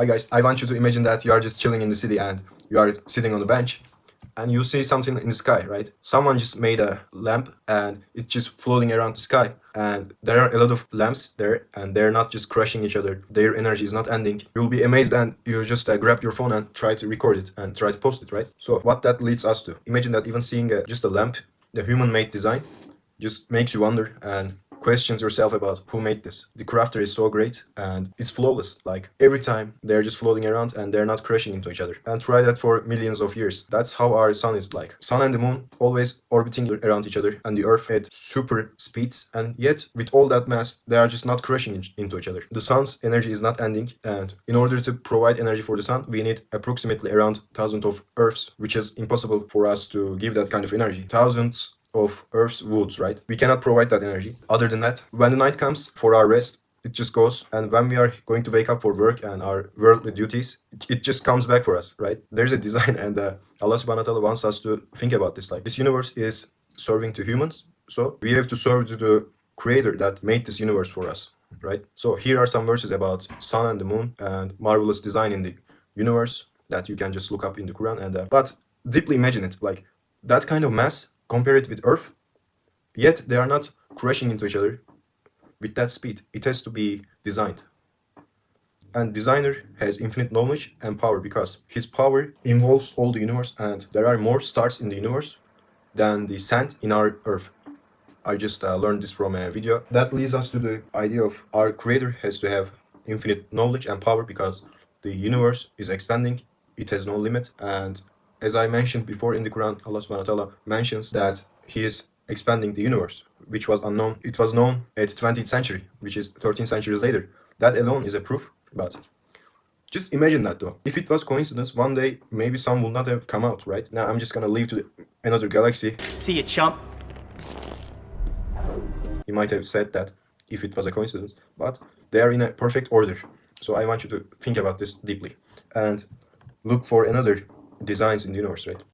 Hi guys, I want you to imagine that you are just chilling in the city and you are sitting on the bench and you see something in the sky, right? Someone just made a lamp and it's just floating around the sky. And there are a lot of lamps there and they're not just crushing each other. Their energy is not ending. You'll be amazed and you just grab your phone and try to record it and try to post it, right? So what that leads us to, imagine that even seeing just a lamp, the human-made design, just makes you wonder and questions yourself about who made this. The crafter is so great and it's flawless. Like every time they're just floating around and they're not crashing into each other. And try that for millions of years. That's how our sun is like. Sun and the moon always orbiting around each other and the earth at super speeds, and yet with all that mass they are just not crashing into each other. The sun's energy is not ending, and in order to provide energy for the sun we need approximately around thousands of earths, which is impossible for us to give that kind of energy. Thousands of Earth's woods, right? We cannot provide that energy. Other than that, when the night comes for our rest, it just goes. And when we are going to wake up for work and our worldly duties, it just comes back for us, right? There's a design, and Allah subhanahu wa ta'ala wants us to think about this. Like, this universe is serving to humans, so we have to serve to the creator that made this universe for us, right? So here are some verses about sun and the moon and marvelous design in the universe that you can just look up in the Quran. And but deeply imagine it, like that kind of mass, compare it with Earth, yet they are not crashing into each other with that speed. It has to be designed. And designer has infinite knowledge and power because his power involves all the universe, and there are more stars in the universe than the sand in our Earth. I just learned this from a video. That leads us to the idea of our creator has to have infinite knowledge and power because the universe is expanding. It has no limit. And as I mentioned before in the Quran, Allah subhanahu wa ta'ala mentions that he is expanding the universe, which was unknown. It was known at 20th century, which is 13 centuries later. That alone is a proof. But just imagine that though. If it was coincidence, one day maybe sun will not have come out, right? Now I'm just gonna leave to another galaxy. See you, chump. He might have said that if it was a coincidence, but they are in a perfect order. So I want you to think about this deeply and look for another designs in the universe, right?